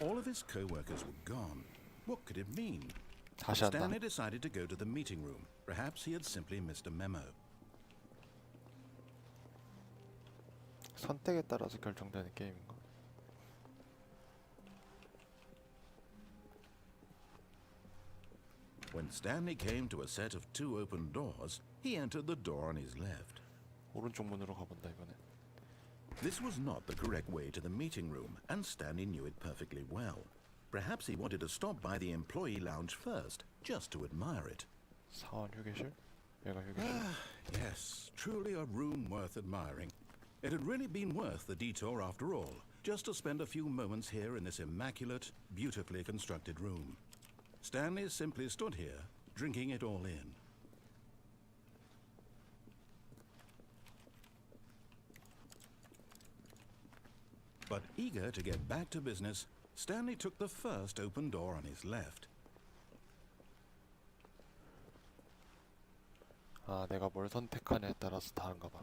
All of his co-workers were gone. What could it mean? 다시 한다. Stanley decided to go to the meeting room. Perhaps he had simply missed a memo. 선택에 따라서 결정되는 게임인가? When Stanley came to a set of 2 open doors, he entered the door on his left. 오른쪽 문으로 가본다 이번엔. This was not the correct way to the meeting room, and Stanley knew it perfectly well. Perhaps he wanted to stop by the employee lounge first, just to admire it. 사원 휴게실? 얘가 휴게실. Yes, truly a room worth admiring. It had really been worth the detour after all, just to spend a few moments here in this immaculate, beautifully constructed room. Stanley simply stood here, drinking it all in. But eager to get back to business, Stanley took the first open door on his left. 아, 내가 뭘 선택하냐에 따라서 다른가 봐.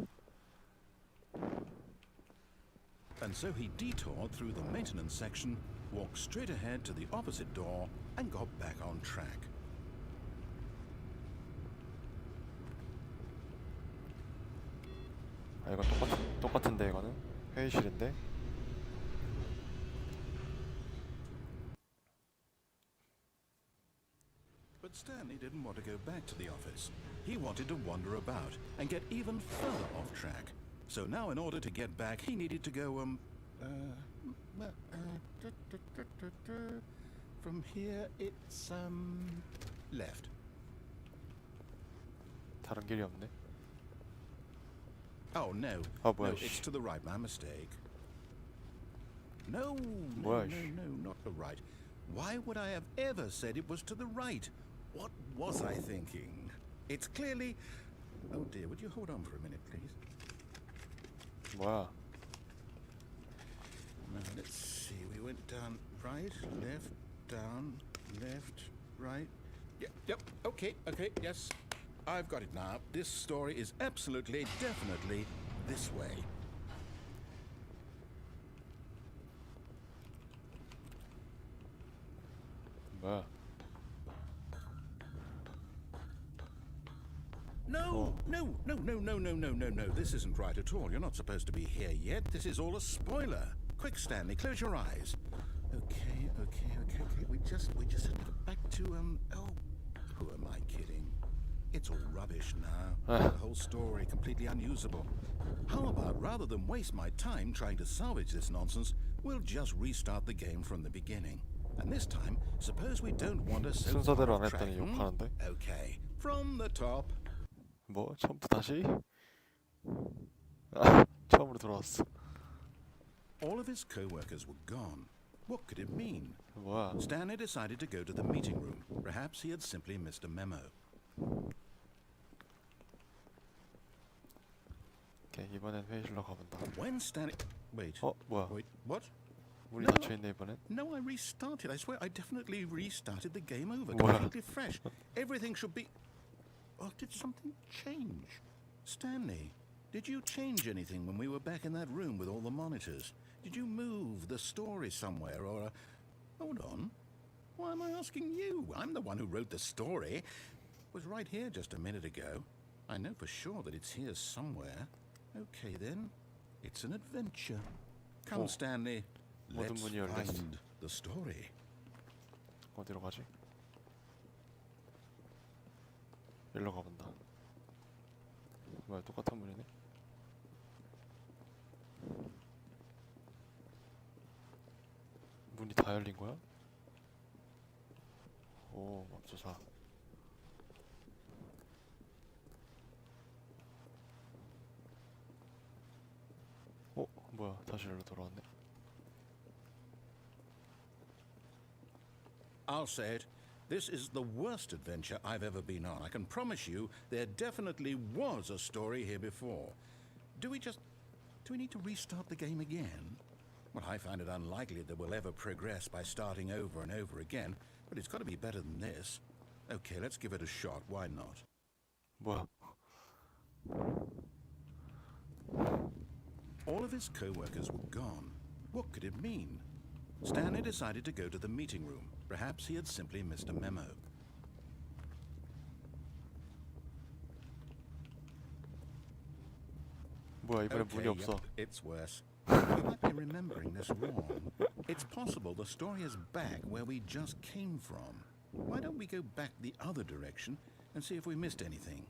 And so he detoured through the maintenance section, walked straight ahead to the opposite door, and got back on track. 아, 이건 똑같은데 이거는 회의실인데. But Stanley didn't want to go back to the office. He wanted to wander about and get even further off track. So now in order to get back, he needed to go, from here it's, left. 다른 길이 없네. Oh, no. Oh, boy. No, it's to the right. My mistake. No, Boy. not the right. Why would I have ever said it was to the right? What was I thinking? It's clearly... Oh, dear. Would you hold on for a minute, please? 뭐야? Now, let's see. We went down right, left, down, left, right. Yep. Okay, yes. I've got it now. This story is absolutely, definitely this way. 뭐야? No. This isn't right at all. You're not supposed to be here yet. This is all a spoiler. Quick, Stanley, close your eyes. Okay. We just have to get back to, oh, who am I kidding? It's all rubbish now. The whole story completely unusable. How about, rather than waste my time trying to salvage this nonsense, we'll just restart the game from the beginning. And this time, suppose we don't wander so 순서대로 far 안 off track. 했더니 욕하는데? Okay, from the top. 뭐? 처음부터 다시? 아, 처음으로 돌아왔어. All of his co-workers were gone. What could it mean? 뭐야? Stanley decided to go to the meeting room. Perhaps he had simply missed a memo. 오케이, 이번엔 회의실로 가본다. When Stanley... Wait. 뭐야? Wait, what? 문이 No. 닫혀있네 이번엔. No, I restarted. I swear I definitely restarted the game over. What? Completely fresh. Everything should be... Oh, did something change? Stanley, did you change anything when we were back in that room with all the monitors? Did you move the story somewhere or... Hold on. Why am I asking you? I'm the one who wrote the story. It was right here just a minute ago. I know for sure that it's here somewhere. Okay, then. It's an adventure. Come, Oh. Stanley. Let's 모든 문이 열렸어. find the story. 어디로 가지? 일로 가본다. 뭐야, 똑같은 문이네? 문이 다 열린 거야? 오, 맙소사. 뭐야, 다시 일로 돌아왔네. I'll say it. This is the worst adventure I've ever been on. I can promise you there definitely was a story here before. Do we need to restart the game again? Well, I find it unlikely that we'll ever progress by starting over and over again, but it's got to be better than this. Okay, let's give it a shot. Why not? 뭐야? All of his co-workers were gone. What could it mean? Stanley decided to go to the meeting room. Perhaps he had simply missed a memo. 뭐야 이번엔 문이 없어. Yep, it's worse. We might be remembering this wrong. It's possible the story is back where we just came from. Why don't we go back the other direction and see if we missed anything?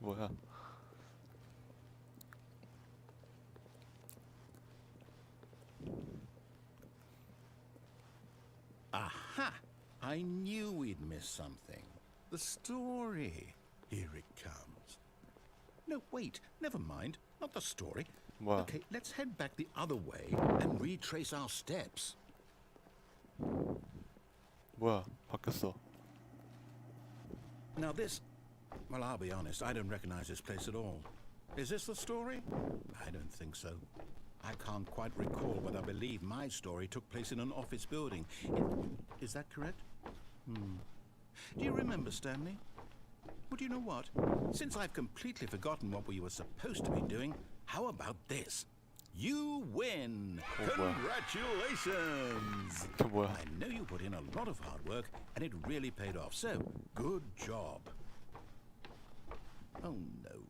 뭐야? Aha! I knew we'd miss something. The story. Here it comes. No, wait. Never mind. Not the story. 뭐야? Okay, let's head back the other way and retrace our steps. 뭐야? 바뀌었어. Now this... Well, I'll be honest. I don't recognize this place at all. Is this the story? I don't think so. I can't quite recall, but I believe my story took place in an office building. Is that correct? Do you remember, Stanley? Well, do you know what? Since I've completely forgotten what we were supposed to be doing, how about this? You win! wow. Congratulations! 뭐야? I know you put in a lot of hard work, and it really paid off, so good job. Oh, no.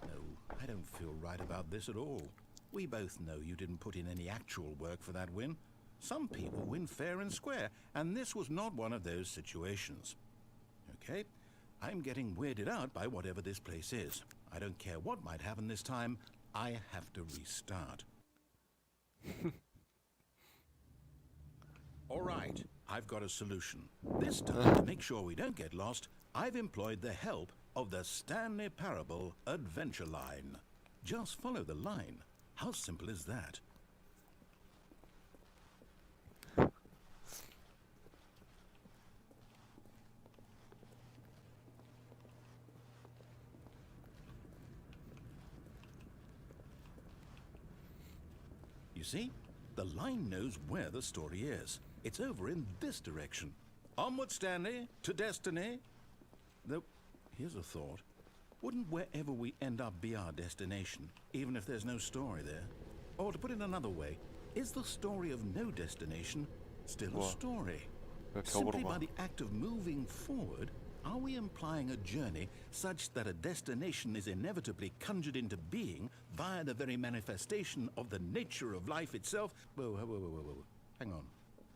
No, I don't feel right about this at all. We both know you didn't put in any actual work for that win. Some people win fair and square, and this was not one of those situations. Okay, I'm getting weirded out by whatever this place is. I don't care what might happen this time. I have to restart. All right, I've got a solution. This time, to make sure we don't get lost, I've employed the help of the Stanley Parable Adventure Line. Just follow the line. How simple is that? You see? The line knows where the story is. It's over in this direction. Onward, Stanley, to destiny. Though, here's a thought. Wouldn't wherever we end up be our destination, even if there's no story there? Or to put it another way, is the story of no destination still a story? Simply by the act of moving forward, are we implying a journey such that a destination is inevitably conjured into being via the very manifestation of the nature of life itself? Whoa. Hang on.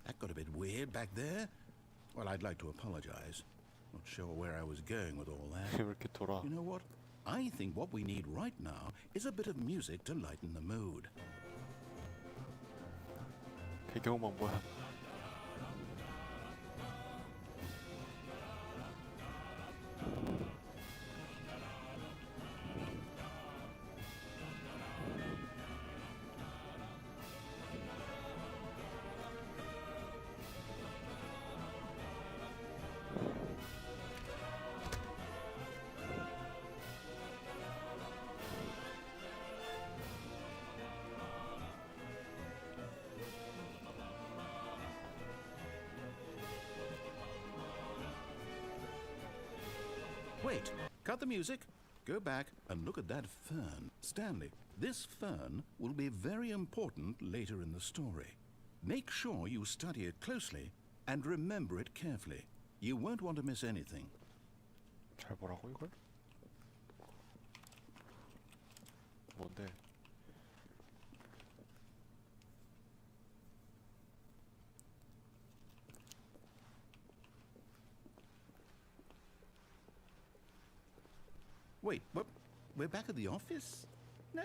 That got a bit weird back there. Well, I'd like to apologize. Not sure where I was going with all that. 왜 이렇게 돌아? You know what? I think what we need right now is a bit of music to lighten the mood. 배경음악 뭐야? Wait, cut the music. Go back and look at that fern. Stanley, this fern will be very important later in the story. Make sure you study it closely and remember it carefully. You won't want to miss anything. 잘 보라고 이걸? 뭔데? Wait, what? We're back at the office? No.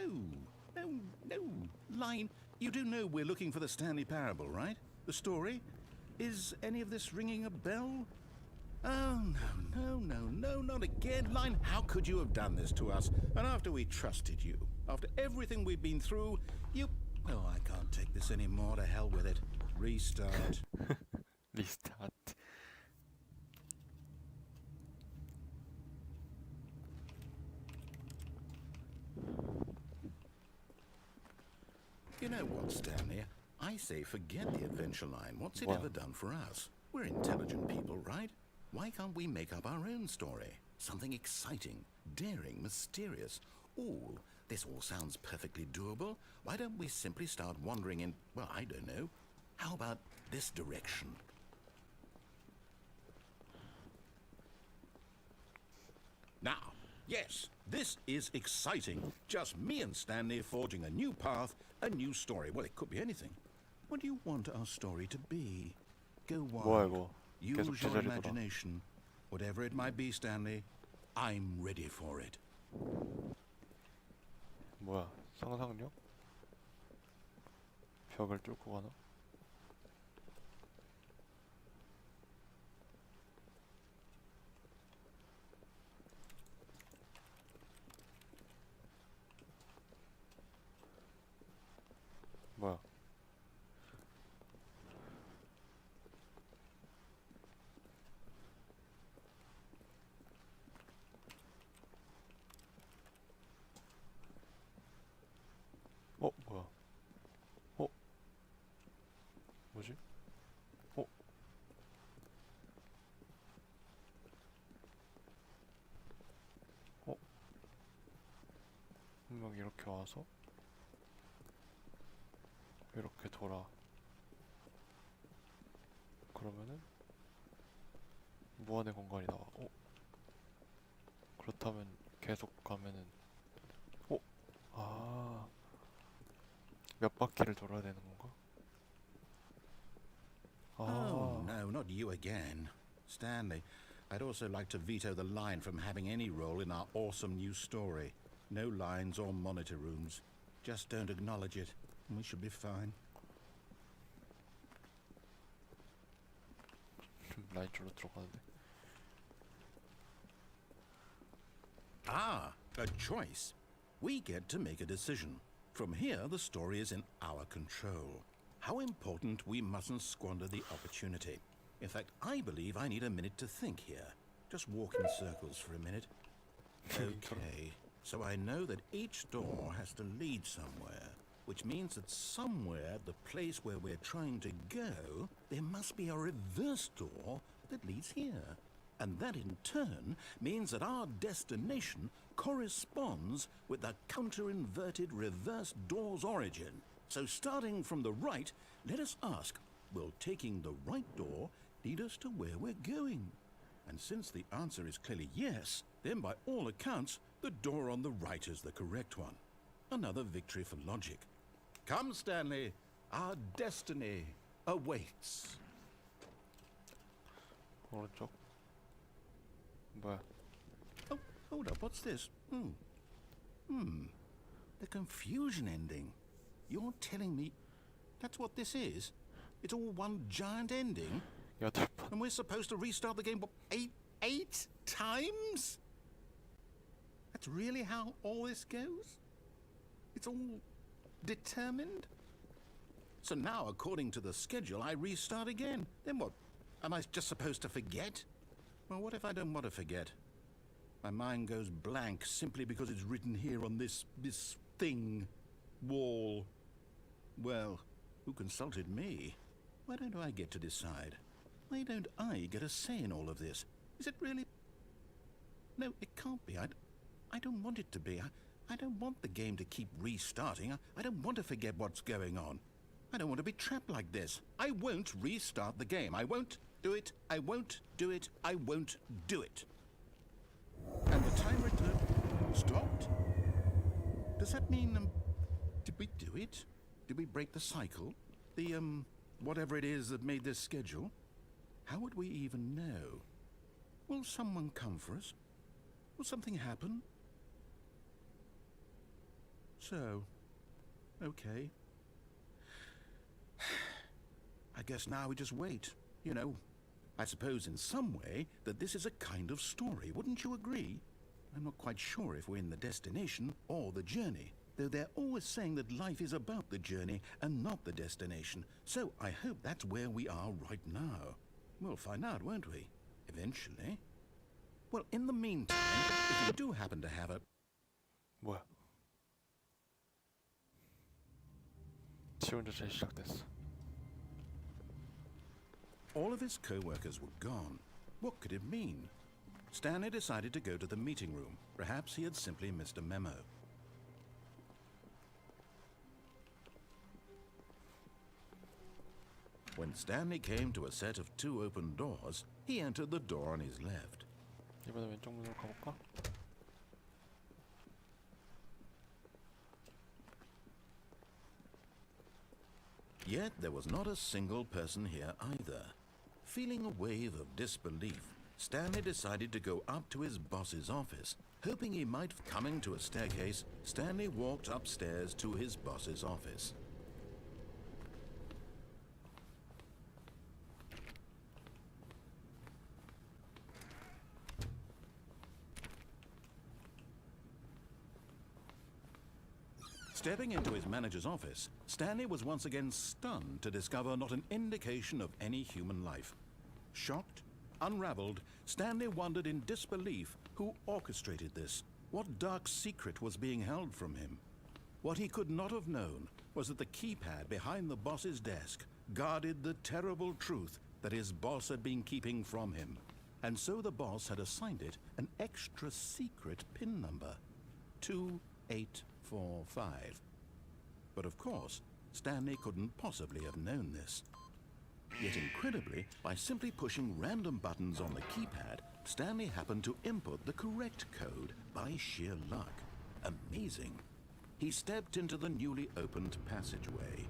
Line, you do know we're looking for the Stanley Parable, right? The story? Is any of this ringing a bell? Oh, no, not again. Line, how could you have done this to us? And after we trusted you, after everything we've been through, you... Oh, I can't take this anymore. To hell with it. Restart. 리스타트. You know what, Stanley? I say forget the adventure line. What's it ever done for us? We're intelligent people, right? Why can't we make up our own story? Something exciting, daring, mysterious. All this all sounds perfectly doable. Why don't we simply start wandering in, well, I don't know. How about this direction? Now, yes, this is exciting. Just me and Stanley forging a new path, a new story. Well, it could be anything. What do you want our story to be? Go 뭐야 wild. 이거? Use 계속 your 제자리 돌아. imagination. Whatever it might be, Stanley, I'm ready for it. 뭐야? 상상력? 벽을 뚫고 가나? 뭐야? 뭐야? 뭐지? 어? 분명 이렇게 와서 이렇게 돌아. 그러면은 무한의 공간이 나와. 그렇다면 계속 가면은 몇 바퀴를 돌아야 되는 건가? Oh, no, not you again. Stanley, I'd also like to veto the line from having any role in our awesome new story. No lines or monitor rooms. Just don't acknowledge it, and we should be fine. 라인 줄로 들어가는데. Ah, a choice. We get to make a decision. From here, the story is in our control. How important we mustn't squander the opportunity. In fact, I believe I need a minute to think here. Just walk in circles for a minute. Okay, so I know that each door has to lead somewhere, which means that somewhere at the place where we're trying to go, there must be a reverse door that leads here. And that in turn means that our destination corresponds with the counter-inverted reverse door's origin. So starting from the right, let us ask, will taking the right door lead us to where we're going? And since the answer is clearly yes, then by all accounts, the door on the right is the correct one. Another victory for logic. Come, Stanley, our destiny awaits. 오른쪽. 뭐야? Oh, hold up, what's this? The confusion ending. You're telling me that's what this is? It's all one giant ending? 8번. And we're supposed to restart the game, what, eight times? That's really how all this goes? It's all determined? So now, according to the schedule, I restart again. Then what? Am I just supposed to forget? Well, what if I don't want to forget? My mind goes blank simply because it's written here on this thing, wall. Well, who consulted me? Why don't I get to decide? Why don't I get a say in all of this? Is it really? No, it can't be. I don't want it to be. I don't want the game to keep restarting. I don't want to forget what's going on. I don't want to be trapped like this. I won't restart the game. I won't do it. I won't do it. I won't do it. And the timer stopped? Does that mean, did we do it? Did we break the cycle? The, whatever it is that made this schedule? How would we even know? Will someone come for us? Will something happen? So, okay. I guess now we just wait, you know. I suppose in some way that this is a kind of story, wouldn't you agree? I'm not quite sure if we're in the destination or the journey, though they're always saying that life is about the journey and not the destination. So I hope that's where we are right now. We'll find out, won't we? Eventually. Well, in the meantime, if you do happen to have a... 뭐야? 지원 조사이 시작됐어. All of his co-workers were gone. What could it mean? Stanley decided to go to the meeting room. Perhaps he had simply missed a memo. When Stanley came to a set of 2 open doors, he entered the door on his left. 이번에 왼쪽 문으로 가볼까? Yet there was not a single person here either. Feeling a wave of disbelief, Stanley decided to go up to his boss's office. Hoping he might coming to a staircase, Stanley walked upstairs to his boss's office. Stepping into his manager's office, Stanley was once again stunned to discover not an indication of any human life. Shocked, unraveled, Stanley wondered in disbelief who orchestrated this. What dark secret was being held from him? What he could not have known was that the keypad behind the boss's desk guarded the terrible truth that his boss had been keeping from him. And so the boss had assigned it an extra secret PIN number, 2845. But of course, Stanley couldn't possibly have known this. Yet incredibly, by simply pushing random buttons on the keypad, Stanley happened to input the correct code by sheer luck. Amazing. He stepped into the newly opened passageway.